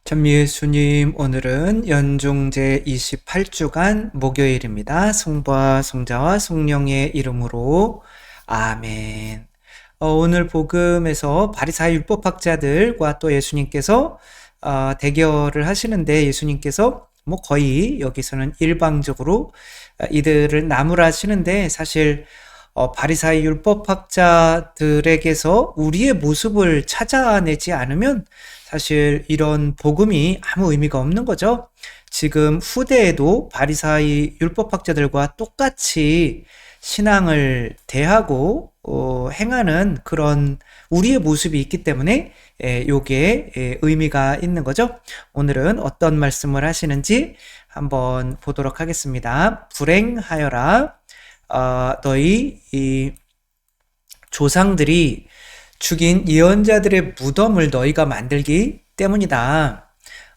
전미예수님, 오늘은 연중 제28주간 목요일입니다. 성부와 성자와 성령의 이름으로 아멘. 오늘 복음에서 바리사의 율법학자들과 또 예수님께서 대결을 하시는데, 예수님께서 거의 여기서는 일방적으로 이들을 나무라시는데, 사실 바리사의 율법학자들에게서 우리의 모습을 찾아내지 않으면 사실 이런 복음이 아무 의미가 없는 거죠. 지금 후대에도 바리사의 율법학자들과 똑같이 신앙을 대하고 행하는 그런 우리의 모습이 있기 때문에 요게 의미가 있는 거죠. 오늘은 어떤 말씀을 하시는지 한번 보도록 하겠습니다. 불행하여라. 너희 이 조상들이 죽인 예언자들의 무덤을 너희가 만들기 때문이다.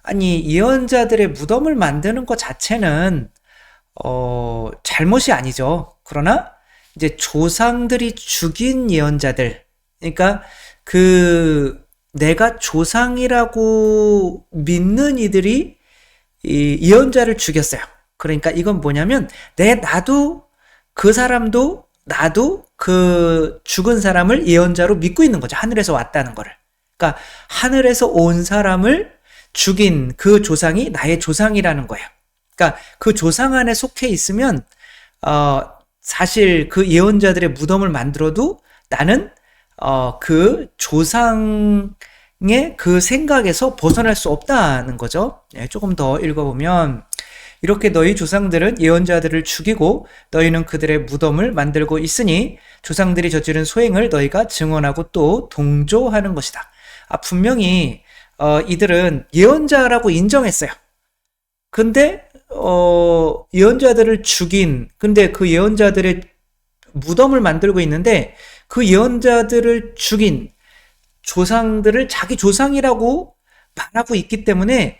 아니, 예언자들의 무덤을 만드는 것 자체는 잘못이 아니죠. 그러나 이제 조상들이 죽인 예언자들, 그러니까 내가 조상이라고 믿는 이들이 이 예언자를 죽였어요. 그러니까 이건 뭐냐면 나도 그 사람도 나도 그 죽은 사람을 예언자로 믿고 있는 거죠. 하늘에서 왔다는 거를. 그러니까 하늘에서 온 사람을 죽인 그 조상이 나의 조상이라는 거예요. 그러니까 그 조상 안에 속해 있으면 사실 그 예언자들의 무덤을 만들어도 나는 그 조상의 그 생각에서 벗어날 수 없다는 거죠. 조금 더 읽어보면, 이렇게 너희 조상들은 예언자들을 죽이고 너희는 그들의 무덤을 만들고 있으니 조상들이 저지른 소행을 너희가 증언하고 또 동조하는 것이다. 분명히 이들은 예언자라고 인정했어요. 근데 예언자들을 죽인, 근데 그 예언자들의 무덤을 만들고 있는데 그 예언자들을 죽인 조상들을 자기 조상이라고 말하고 있기 때문에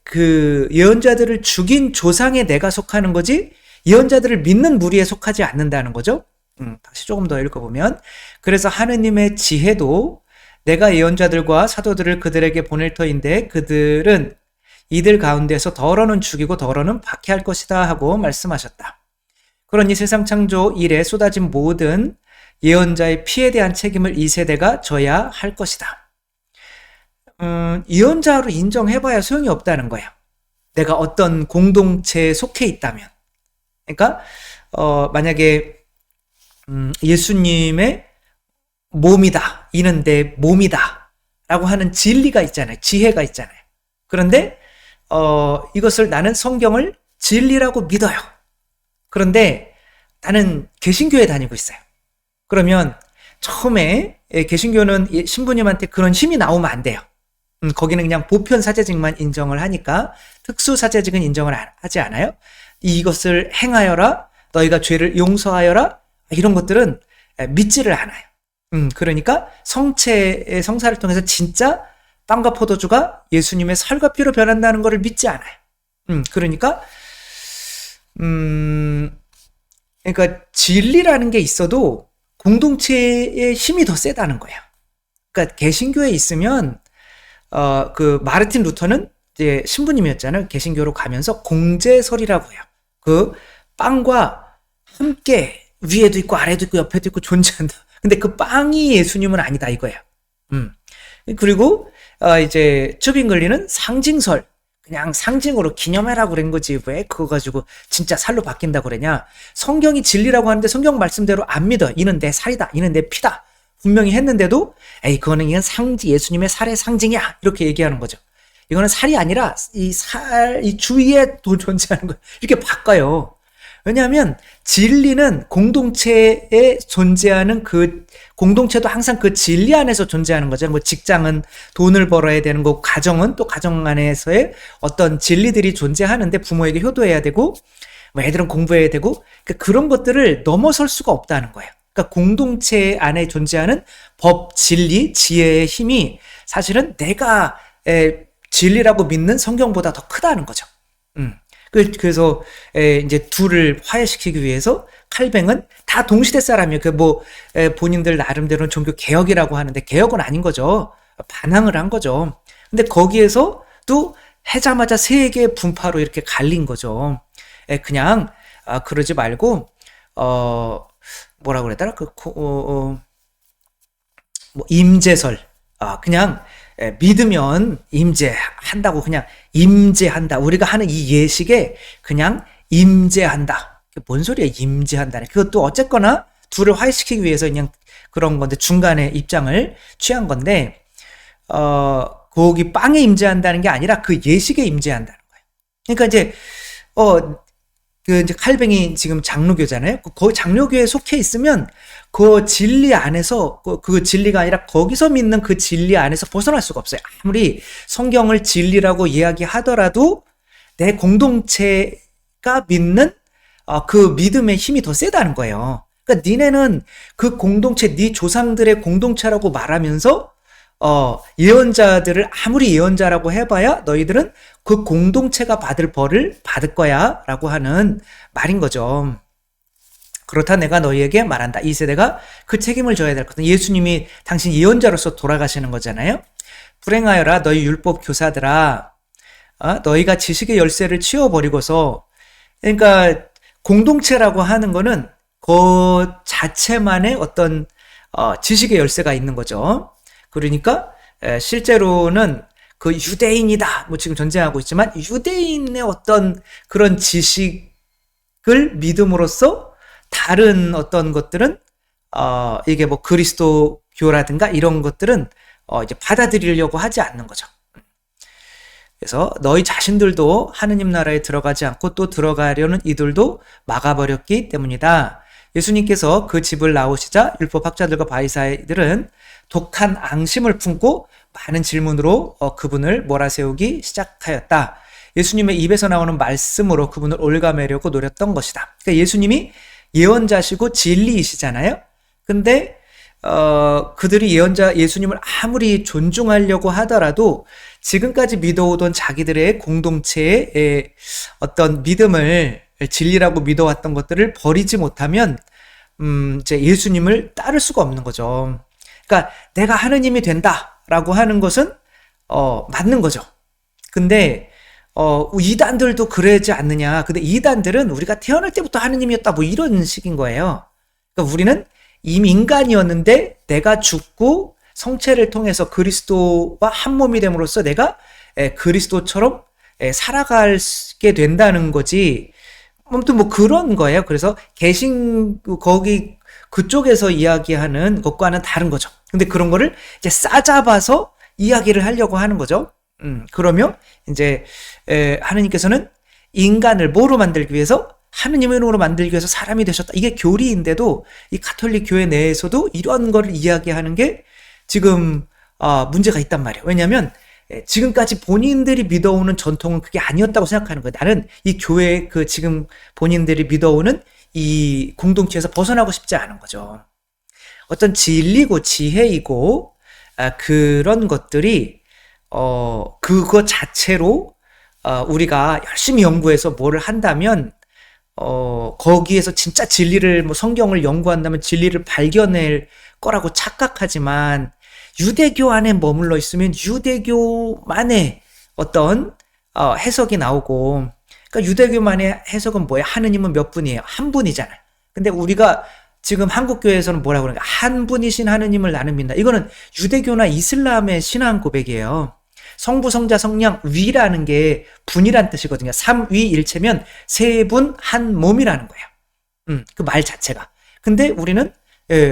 그 예언자들을 죽인 조상에 내가 속하는 거지 예언자들을 믿는 무리에 속하지 않는다는 거죠. 다시 조금 더 읽어보면, 그래서 하느님의 지혜도 내가 예언자들과 사도들을 그들에게 보낼 터인데 그들은 이들 가운데서 더러는 죽이고 더러는 박해할 것이다 하고 말씀하셨다. 그러니 세상 창조 이래 쏟아진 모든 예언자의 피에 대한 책임을 이 세대가 져야 할 것이다. 예언자로 인정해봐야 소용이 없다는 거예요. 내가 어떤 공동체에 속해 있다면. 그러니까 만약에 예수님의 몸이다, 이는 내 몸이다 라고 하는 진리가 있잖아요. 지혜가 있잖아요. 그런데 이것을 나는 성경을 진리라고 믿어요. 그런데 나는 개신교에 다니고 있어요. 그러면 처음에 개신교는 신부님한테 그런 힘이 나오면 안 돼요. 거기는 그냥 보편 사제직만 인정을 하니까 특수 사제직은 인정을 하지 않아요. 이것을 행하여라, 너희가 죄를 용서하여라, 이런 것들은 믿지를 않아요. 그러니까 성사를 통해서 진짜 빵과 포도주가 예수님의 살과 피로 변한다는 것을 믿지 않아요. 그러니까 진리라는 게 있어도 공동체의 힘이 더 세다는 거예요. 그러니까 개신교에 있으면 그 마르틴 루터는 이제 신부님이었잖아요. 개신교로 가면서 공제설이라고 해요. 그 빵과 함께 위에도 있고 아래도 있고 옆에도 있고 존재한다. 근데 그 빵이 예수님은 아니다 이거예요. 그리고 이제 츠빙글리는 상징설, 그냥 상징으로 기념해라고 그런 거지 왜 그거 가지고 진짜 살로 바뀐다고 그러냐. 성경이 진리라고 하는데 성경 말씀대로 안 믿어. 이는 내 살이다, 이는 내 피다 분명히 했는데도 그거는 이건 예수님의 살의 상징이야 이렇게 얘기하는 거죠. 이거는 살이 아니라 이 주위에 존재하는 거 이렇게 바꿔요. 왜냐하면 진리는 공동체에 존재하는 그 공동체도 항상 그 진리 안에서 존재하는 거죠. 뭐 직장은 돈을 벌어야 되는 거고, 가정은 또 가정 안에서의 어떤 진리들이 존재하는데 부모에게 효도해야 되고, 뭐 애들은 공부해야 되고, 그러니까 그런 것들을 넘어설 수가 없다는 거예요. 그러니까 공동체 안에 존재하는 법, 진리, 지혜의 힘이 사실은 내가 진리라고 믿는 성경보다 더 크다는 거죠. 그래서 이제 둘을 화해시키기 위해서 칼뱅은 다 동시대 사람이에요. 본인들 나름대로는 종교 개혁이라고 하는데 개혁은 아닌 거죠. 반항을 한 거죠. 근데 거기에서 또 해자마자 세 개의 분파로 이렇게 갈린 거죠. 그냥 그러지 말고 뭐라고 그랬더라? 뭐 임재설. 그냥 믿으면 임재한다고, 그냥 임재한다. 우리가 하는 이 예식에 그냥 임재한다. 뭔 소리야, 임재한다네. 그것도 어쨌거나 둘을 화해시키기 위해서 그냥 그런 건데, 중간에 입장을 취한 건데, 거기 빵에 임재한다는 게 아니라 그 예식에 임재한다는 거예요. 그러니까 이제, 이제 칼뱅이 지금 장로교잖아요. 그 장로교에 속해 있으면 그 진리 안에서, 그 진리가 아니라 거기서 믿는 그 진리 안에서 벗어날 수가 없어요. 아무리 성경을 진리라고 이야기하더라도 내 공동체가 믿는 그 믿음의 힘이 더 세다는 거예요. 그러니까 니네는 그 공동체, 네 조상들의 공동체라고 말하면서 예언자들을 아무리 예언자라고 해봐야 너희들은 그 공동체가 받을 벌을 받을 거야 라고 하는 말인 거죠. 그렇다 내가 너희에게 말한다. 이 세대가 그 책임을 져야 될 것은, 예수님이 당신 예언자로서 돌아가시는 거잖아요. 불행하여라 너희 율법 교사들아, 너희가 지식의 열쇠를 치워버리고서, 그러니까 공동체라고 하는 거는 그 자체만의 어떤 지식의 열쇠가 있는 거죠. 그러니까 실제로는 그 유대인이다, 뭐 지금 전쟁하고 있지만 유대인의 어떤 그런 지식을 믿음으로써 다른 어떤 것들은 이게 뭐 그리스도교라든가 이런 것들은 이제 받아들이려고 하지 않는 거죠. 그래서 너희 자신들도 하느님 나라에 들어가지 않고 또 들어가려는 이들도 막아버렸기 때문이다. 예수님께서 그 집을 나오시자 율법학자들과 바리사이들은 독한 앙심을 품고 많은 질문으로 그분을 몰아세우기 시작하였다. 예수님의 입에서 나오는 말씀으로 그분을 올가매려고 노렸던 것이다. 그러니까 예수님이 예언자시고 진리이시잖아요. 근데 그들이 예수님을 아무리 존중하려고 하더라도 지금까지 믿어오던 자기들의 공동체의 어떤 믿음을, 진리라고 믿어왔던 것들을 버리지 못하면 이제 예수님을 따를 수가 없는 거죠. 그러니까 내가 하느님이 된다라고 하는 것은 맞는 거죠. 근데 이단들도 그러지 않느냐. 근데 이단들은 우리가 태어날 때부터 하느님이었다, 뭐 이런 식인 거예요. 그러니까 우리는 이미 인간이었는데 내가 죽고 성체를 통해서 그리스도와 한 몸이 됨으로써 내가 그리스도처럼 살아가게 된다는 거지. 아무튼 뭐 그런 거예요. 그래서 거기 그쪽에서 이야기하는 것과는 다른 거죠. 근데 그런 거를 이제 싸잡아서 이야기를 하려고 하는 거죠. 그러면 이제 하느님께서는 인간을 뭐로 만들기 위해서, 하느님의 이름으로 만들기 위해서 사람이 되셨다. 이게 교리인데도 이 가톨릭 교회 내에서도 이런 거를 이야기하는 게 지금 문제가 있단 말이에요. 왜냐하면 지금까지 본인들이 믿어오는 전통은 그게 아니었다고 생각하는 거예요. 나는 이 교회 지금 본인들이 믿어오는 이 공동체에서 벗어나고 싶지 않은 거죠. 어떤 진리고 지혜이고 그런 것들이 그거 자체로 우리가 열심히 연구해서 뭐를 한다면 거기에서 진짜 진리를, 뭐 성경을 연구한다면 진리를 발견할 거라고 착각하지만, 유대교 안에 머물러 있으면 유대교만의 어떤 해석이 나오고, 그러니까 유대교만의 해석은 뭐예요? 하느님은 몇 분이에요? 한 분이잖아요. 근데 우리가 지금 한국교회에서는 뭐라고 그러는가? 한 분이신 하느님을 나는 믿는다. 이거는 유대교나 이슬람의 신앙 고백이에요. 성부, 성자, 성령, 위라는 게 분이란 뜻이거든요. 삼위일체면 세 분 한 몸이라는 거예요. 그 말 자체가. 근데 우리는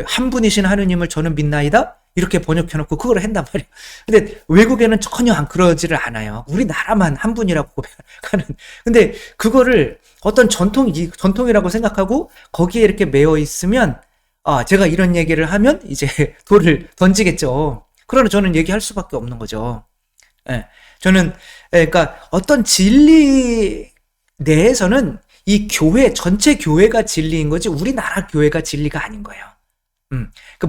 한 분이신 하느님을 저는 믿나이다, 이렇게 번역해놓고 그걸 한단 말이에요. 근데 외국에는 전혀 그러지를 않아요. 우리나라만 한 분이라고 고백하는. 근데 그거를 어떤 전통이라고 생각하고 거기에 이렇게 매여 있으면, 제가 이런 얘기를 하면 이제 돌을 던지겠죠. 그러나 저는 얘기할 수밖에 없는 거죠. 저는, 그러니까 어떤 진리 내에서는 이 교회, 전체 교회가 진리인 거지 우리나라 교회가 진리가 아닌 거예요.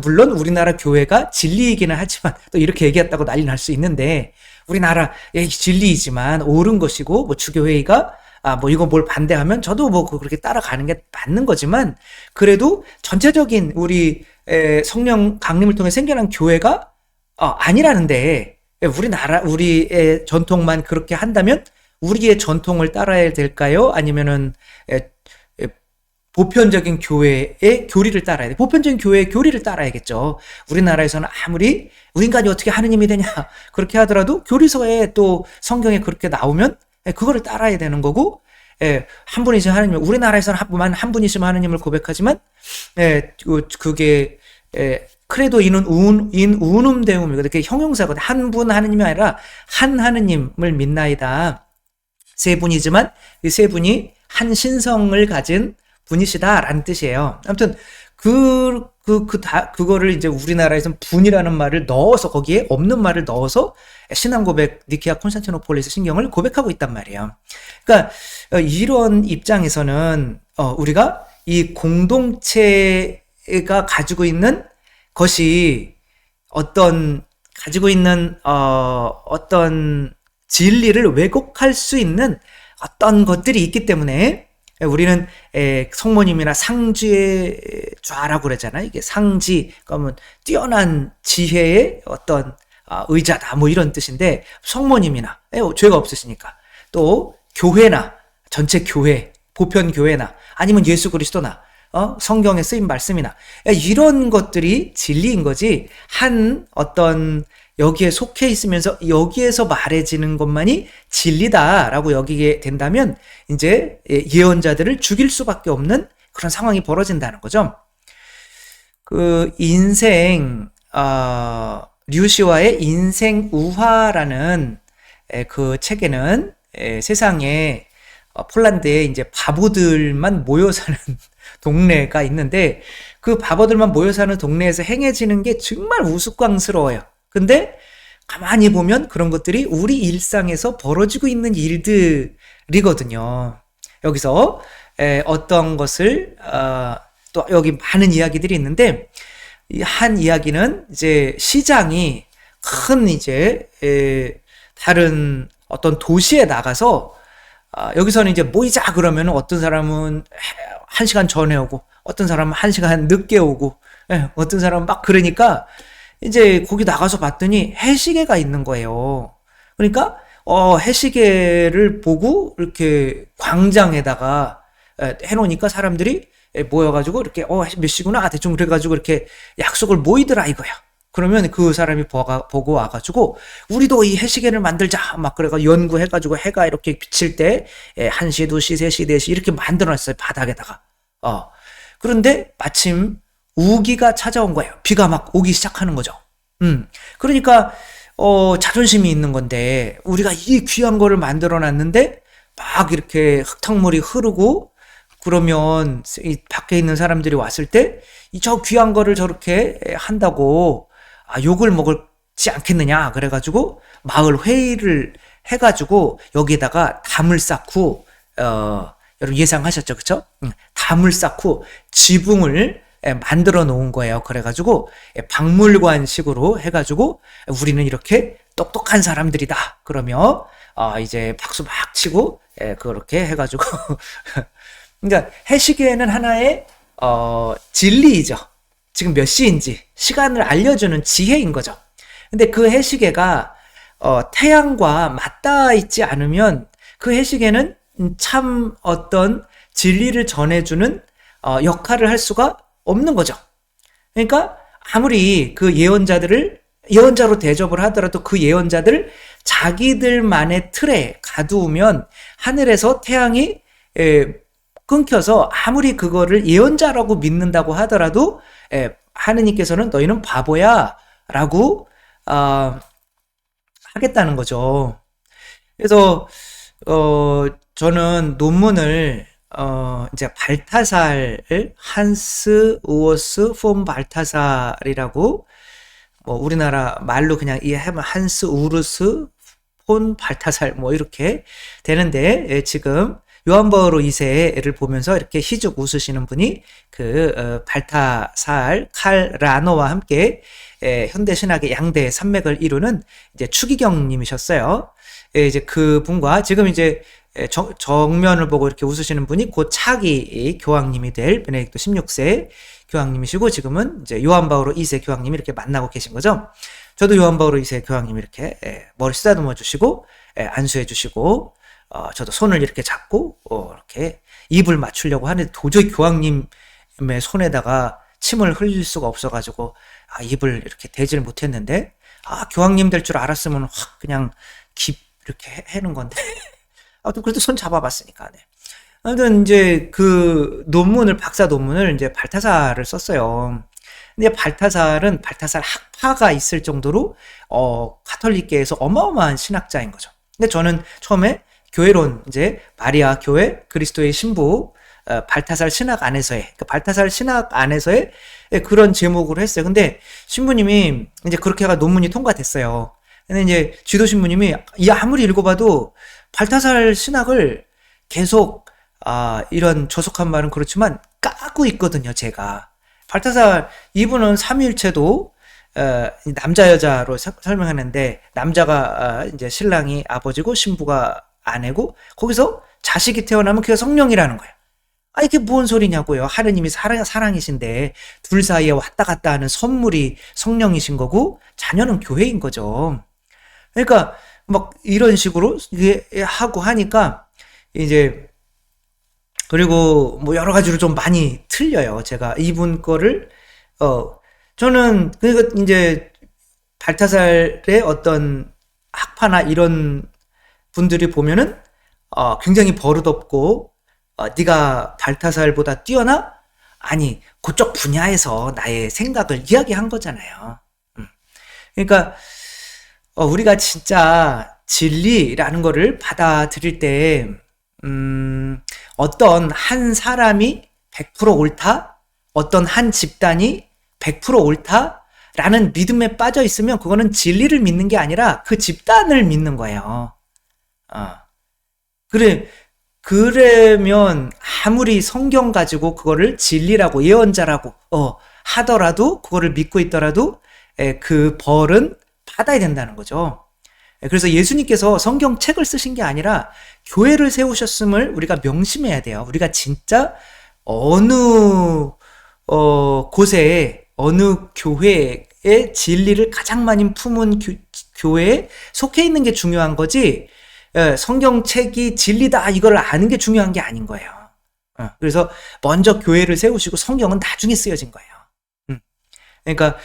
물론 우리나라 교회가 진리이기는 하지만, 또 이렇게 얘기했다고 난리 날 수 있는데, 우리나라의 진리이지만 옳은 것이고, 뭐 주교회의가 뭐 이거 뭘 반대하면 저도 뭐 그렇게 따라가는 게 맞는 거지만, 그래도 전체적인 우리 성령 강림을 통해 생겨난 교회가 아니라는데, 우리의 전통만 그렇게 한다면 우리의 전통을 따라야 될까요? 아니면은 에, 에, 보편적인 교회의 교리를 따라야 돼. 보편적인 교회의 교리를 따라야겠죠. 우리나라에서는 아무리 우리 인간이 어떻게 하느님이 되냐 그렇게 하더라도 교리서에 또 성경에 그렇게 나오면 그거를 따라야 되는 거고, 한 분이신 하느님, 우리나라에서는 한 분이신 하느님을 고백하지만 그게 크레도 인은 운um 데움, 이렇게 형용사거든. 한 분 하느님이 아니라 한 하느님을 믿나이다. 세 분이지만 이 세 분이 한 신성을 가진 분이시다라는 뜻이에요. 아무튼 그거를 이제 우리나라에서는 분이라는 말을 넣어서, 거기에 없는 말을 넣어서 신앙 고백, 니케아 콘스탄티노폴리스 신경을 고백하고 있단 말이에요. 그러니까 이런 입장에서는 우리가 이 공동체가 가지고 있는 것이 가지고 있는 어떤 진리를 왜곡할 수 있는 어떤 것들이 있기 때문에 우리는 성모님이나 상지좌라고 그러잖아요. 이게 상지, 그러면 뛰어난 지혜의 어떤 의자다, 뭐 이런 뜻인데, 성모님이나 죄가 없으시니까, 또 교회나 전체 교회, 보편 교회나 아니면 예수 그리스도나 성경에 쓰인 말씀이나 이런 것들이 진리인 거지, 한 어떤 여기에 속해 있으면서 여기에서 말해지는 것만이 진리다라고 여기게 된다면 이제 예언자들을 죽일 수밖에 없는 그런 상황이 벌어진다는 거죠. 그 류시와의 인생 우화라는 그 책에는 세상에 폴란드에 이제 바보들만 모여 사는 동네가 있는데, 그 바보들만 모여 사는 동네에서 행해지는 게 정말 우스꽝스러워요. 근데 가만히 보면 그런 것들이 우리 일상에서 벌어지고 있는 일들이거든요. 여기서 어떤 것을 또 여기 많은 이야기들이 있는데, 한 이야기는 이제 시장이 큰 이제 다른 어떤 도시에 나가서 여기서는 이제 모이자 그러면 어떤 사람은 1시간 전에 오고 어떤 사람은 1시간 늦게 오고 어떤 사람은 막 그러니까 이제 거기 나가서 봤더니 해시계가 있는 거예요. 그러니까 해시계를 보고 이렇게 광장에다가 해놓으니까 사람들이 모여가지고 이렇게 몇 시구나 대충 그래가지고 이렇게 약속을 모이더라 이거야. 그러면 그 사람이 보고 와가지고 우리도 이 해시계를 만들자 막 그래가지고 연구해가지고 해가 이렇게 비칠 때 1시, 2시, 3시, 4시 이렇게 만들어놨어요, 바닥에다가. 그런데 마침 우기가 찾아온 거예요. 비가 막 오기 시작하는 거죠. 그러니까 자존심이 있는 건데 우리가 이 귀한 거를 만들어놨는데 막 이렇게 흙탕물이 흐르고 그러면 이 밖에 있는 사람들이 왔을 때 저 귀한 거를 저렇게 한다고 욕을 먹지 않겠느냐 그래가지고 마을 회의를 해가지고 여기에다가 담을 쌓고 여러분 예상하셨죠, 그쵸? 담을 쌓고 지붕을 만들어 놓은 거예요. 그래가지고 박물관식으로 해가지고 우리는 이렇게 똑똑한 사람들이다 그러며 이제 박수 막 치고 그렇게 해가지고 그러니까 해시계는 하나의 진리이죠. 지금 몇 시인지 시간을 알려주는 지혜인 거죠. 근데 그 해시계가 태양과 맞닿아 있지 않으면 그 해시계는 참 어떤 진리를 전해주는 역할을 할 수가 없는 거죠. 그러니까 아무리 그 예언자로 대접을 하더라도 그 예언자들 자기들만의 틀에 가두면 하늘에서 태양이 끊겨서 아무리 그거를 예언자라고 믿는다고 하더라도 하느님께서는 너희는 바보야 라고 하겠다는 거죠. 그래서 저는 논문을 이제 발타살, 한스 우어스 폰 발타살이라고, 뭐 우리나라 말로 그냥 이해하면 한스 우르스 폰 발타살 뭐 이렇게 되는데, 지금 요한 바오로 2세를 보면서 이렇게 희죽 웃으시는 분이 그 발타살 칼 라노와 함께 현대 신학의 양대 산맥을 이루는 이제 추기경님이셨어요. 이제 그 분과 지금 이제 정면을 보고 이렇게 웃으시는 분이 곧 차기 교황님이 될 베네딕토 16세 교황님이시고 지금은 이제 요한 바오로 2세 교황님이 이렇게 만나고 계신 거죠. 저도 요한 바오로 2세 교황님이 이렇게 머리 쓰다듬어 주시고 안수해 주시고 저도 손을 이렇게 잡고 이렇게 입을 맞추려고 하는데 도저히 교황님의 손에다가 침을 흘릴 수가 없어가지고 입을 이렇게 대지를 못했는데 교황님 될 줄 알았으면 확 그냥 이렇게 해는 건데 아무튼 그래도 손 잡아봤으니까. 네. 아무튼 이제 그 박사 논문을 이제 발타사를 썼어요. 근데 발타살 학파가 있을 정도로 가톨릭계에서 어마어마한 신학자인 거죠. 근데 저는 처음에 교회론, 이제 마리아 교회 그리스도의 신부 발타살 신학 안에서의 그런 제목으로 했어요. 근데 신부님이 이제 그렇게 해가 논문이 통과됐어요. 근데 이제 지도 신부님이 아무리 읽어봐도 발타살 신학을 계속 이런 저속한 말은 그렇지만 까고 있거든요, 제가. 발타살 이분은 삼위일체도 남자 여자로 설명하는데 남자가 이제 신랑이 아버지고 신부가 아내고 거기서 자식이 태어나면 그게 성령이라는 거예요. 이게 뭔 소리냐고요. 하느님이 사랑이신데 둘 사이에 왔다 갔다 하는 선물이 성령이신 거고 자녀는 교회인 거죠. 그러니까 막 이런 식으로 하고 하니까 이제 그리고 뭐 여러 가지로 좀 많이 틀려요. 제가 이분 거를 저는 그러니까 이제 발타살의 어떤 학파나 이런 분들이 보면은 굉장히 버릇없고 네가 발타살보다 뛰어나? 아니 그쪽 분야에서 나의 생각을 이야기한 거잖아요. 그러니까 우리가 진짜 진리라는 거를 받아들일 때 어떤 한 사람이 100% 옳다? 어떤 한 집단이 100% 옳다라는 믿음에 빠져 있으면 그거는 진리를 믿는 게 아니라 그 집단을 믿는 거예요. 그러면 아무리 성경 가지고 그거를 진리라고 예언자라고 하더라도 그거를 믿고 있더라도 그 벌은 받아야 된다는 거죠. 그래서 예수님께서 성경책을 쓰신 게 아니라 교회를 세우셨음을 우리가 명심해야 돼요. 우리가 진짜 어느 곳에 어느 교회의 진리를 가장 많이 품은 교회에 속해 있는 게 중요한 거지 성경책이 진리다 이걸 아는 게 중요한 게 아닌 거예요. 그래서 먼저 교회를 세우시고 성경은 나중에 쓰여진 거예요. 그러니까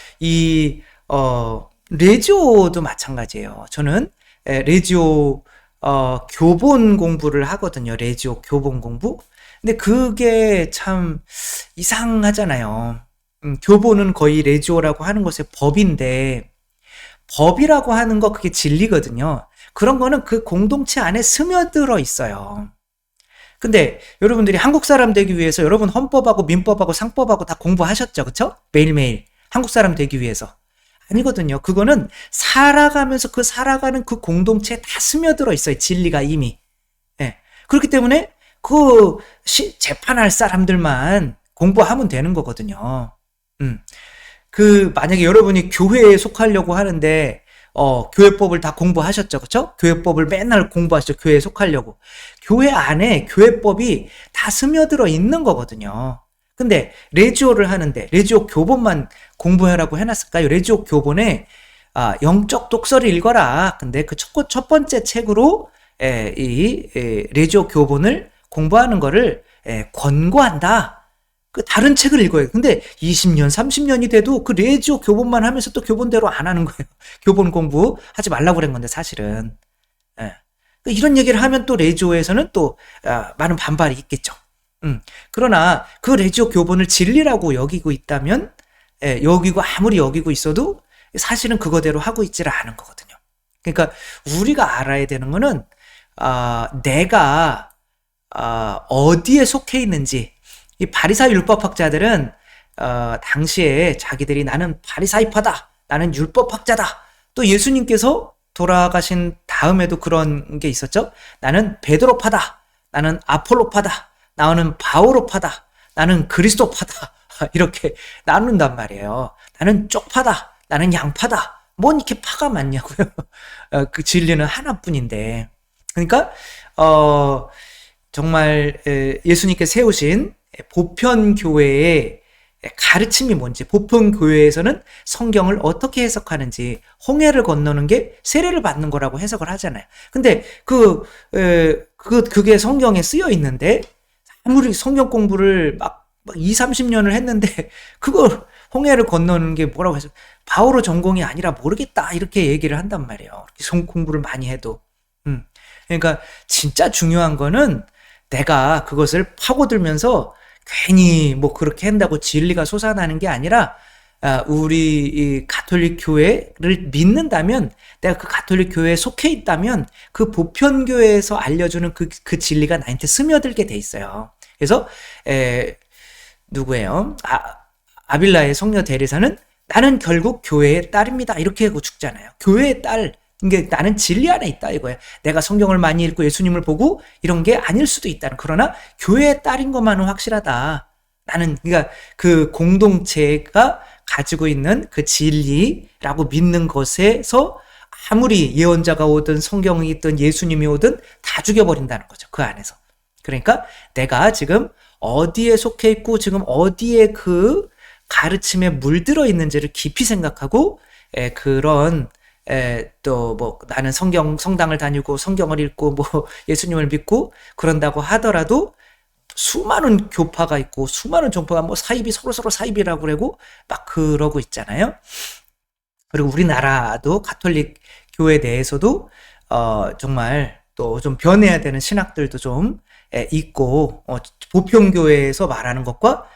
레지오도 마찬가지예요. 저는 레지오 교본 공부를 하거든요. 레지오 교본 공부. 근데 그게 참 이상하잖아요. 교본은 거의 레지오라고 하는 것의 법인데 법이라고 하는 거 그게 진리거든요. 그런 거는 그 공동체 안에 스며들어 있어요. 근데 여러분들이 한국 사람 되기 위해서 여러분 헌법하고 민법하고 상법하고 다 공부하셨죠. 그쵸? 매일매일 한국 사람 되기 위해서. 아니거든요. 그거는 살아가면서 살아가는 그 공동체에 다 스며들어 있어요. 진리가 이미. 예. 그렇기 때문에 재판할 사람들만 공부하면 되는 거거든요. 만약에 여러분이 교회에 속하려고 하는데, 교회법을 다 공부하셨죠. 그쵸? 교회법을 맨날 공부하셨죠. 교회에 속하려고. 교회 안에 교회법이 다 스며들어 있는 거거든요. 근데 레지오를 하는데 레지오 교본만 공부하라고 해놨을까요? 레지오 교본에 영적 독서를 읽어라. 근데 그 첫 번째 책으로 레지오 교본을 공부하는 거를 권고한다. 그 다른 책을 읽어요. 근데 20년, 30년이 돼도 그 레지오 교본만 하면서 또 교본대로 안 하는 거예요. 교본 공부 하지 말라고 그런 건데 사실은. 이런 얘기를 하면 또 레지오에서는 또 많은 반발이 있겠죠. 그러나 그 레지오 교본을 진리라고 여기고 있다면 아무리 여기고 있어도 사실은 그거대로 하고 있지를 않은 거거든요. 그러니까 우리가 알아야 되는 거는 내가 어디에 속해 있는지. 이 바리사이 율법학자들은 당시에 자기들이 나는 바리사이파다, 나는 율법학자다. 또 예수님께서 돌아가신 다음에도 그런 게 있었죠. 나는 베드로파다, 나는 아폴로파다, 나는 바오로파다, 나는 그리스도파다. 이렇게 나눈단 말이에요. 나는 쪽파다, 나는 양파다. 뭔 이렇게 파가 많냐고요. 그 진리는 하나뿐인데. 그러니까 정말 예수님께 세우신 보편교회의 가르침이 뭔지, 보편교회에서는 성경을 어떻게 해석하는지, 홍해를 건너는 게 세례를 받는 거라고 해석을 하잖아요. 근데 그게 성경에 쓰여 있는데, 아무리 성경 공부를 막 2, 30년을 했는데, 그걸 홍해를 건너는 게 뭐라고 해서, 바오로 전공이 아니라 모르겠다, 이렇게 얘기를 한단 말이에요. 공부를 많이 해도. 그러니까 진짜 중요한 거는 내가 그것을 파고들면서 괜히 뭐 그렇게 한다고 진리가 솟아나는 게 아니라, 우리 이 가톨릭 교회를 믿는다면, 내가 그 가톨릭 교회에 속해 있다면 그 보편교회에서 알려주는 그 진리가 나한테 스며들게 돼 있어요. 그래서 누구예요? 아빌라의 성녀 데레사는 나는 결국 교회의 딸입니다, 이렇게 하고 죽잖아요. 교회의 딸, 이게 나는 진리 안에 있다 이거예요. 내가 성경을 많이 읽고 예수님을 보고 이런 게 아닐 수도 있다는. 그러나 교회의 딸인 것만은 확실하다. 나는 그러니까 그 공동체가 가지고 있는 그 진리라고 믿는 것에서 아무리 예언자가 오든 성경이 있든 예수님이 오든 다 죽여버린다는 거죠, 그 안에서. 그러니까 내가 지금 어디에 속해 있고 지금 어디에 그 가르침에 물들어 있는지를 깊이 생각하고, 그런 또 뭐 나는 성당을 다니고 성경을 읽고 뭐 예수님을 믿고 그런다고 하더라도 수많은 교파가 있고 수많은 종파가 뭐 사입이 서로 사입이라고 그러고 막 그러고 있잖아요. 그리고 우리나라도 가톨릭 교회 내에서도 정말 또 좀 변해야 되는 신학들도 좀 있고, 보편교회에서 말하는 것과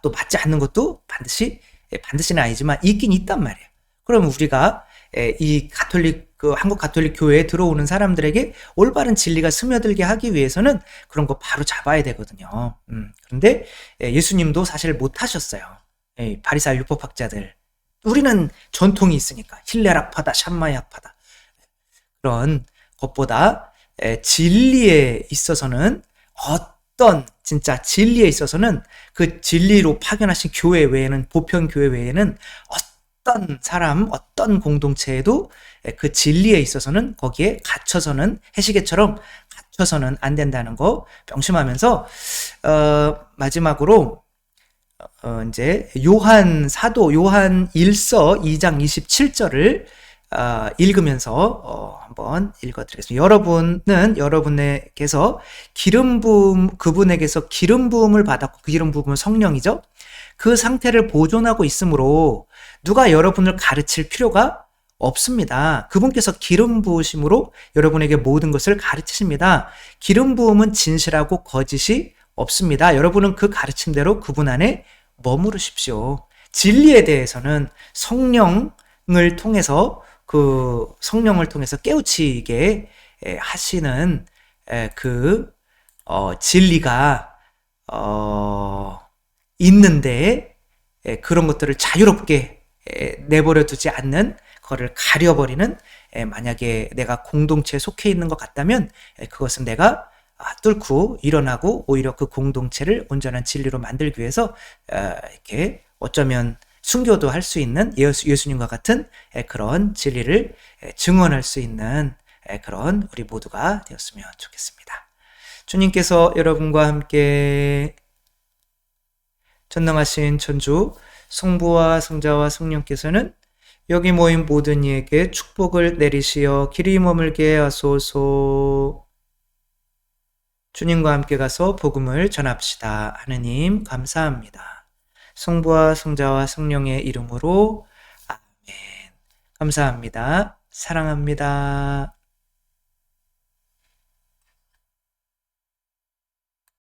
또 맞지 않는 것도 반드시는 아니지만 있긴 있단 말이에요. 그럼 우리가 이 한국 가톨릭 교회에 들어오는 사람들에게 올바른 진리가 스며들게 하기 위해서는 그런 거 바로 잡아야 되거든요. 그런데 예수님도 사실 못 하셨어요. 바리사의 율법학자들. 우리는 전통이 있으니까 힐레락파다, 샴마이학파다. 그런 것보다 진리에 있어서는 진짜 진리에 있어서는 그 진리로 파견하신 교회 외에는, 보편 교회 외에는 어떤 사람, 어떤 공동체에도 그 진리에 있어서는 거기에 갇혀서는, 해시계처럼 갇혀서는 안 된다는 거 명심하면서, 마지막으로 이제 사도 요한 1서 2장 27절을 읽으면서 한번 읽어드리겠습니다. 여러분에게서 그분에게서 기름 부음을 받았고, 그 기름 부음은 성령이죠. 그 상태를 보존하고 있으므로 누가 여러분을 가르칠 필요가 없습니다. 그분께서 기름 부으심으로 여러분에게 모든 것을 가르치십니다. 기름 부음은 진실하고 거짓이 없습니다. 여러분은 그 가르침대로 그분 안에 머무르십시오. 진리에 대해서는 성령을 통해서 깨우치게 하시는 진리가 있는데, 그런 것들을 자유롭게 내버려 두지 않는, 그거를 가려버리는, 만약에 내가 공동체에 속해 있는 것 같다면 그것은 내가 뚫고 일어나고 오히려 그 공동체를 온전한 진리로 만들기 위해서 이렇게 어쩌면 순교도 할 수 있는 예수님과 같은 그런 진리를 증언할 수 있는 그런 우리 모두가 되었으면 좋겠습니다. 주님께서 여러분과 함께 전능하신 천주 성부와 성자와 성령께서는 여기 모인 모든 이에게 축복을 내리시어 길이 머물게 하소서. 주님과 함께 가서 복음을 전합시다. 하느님 감사합니다. 성부와 성자와 성령의 이름으로 아멘. 감사합니다. 사랑합니다.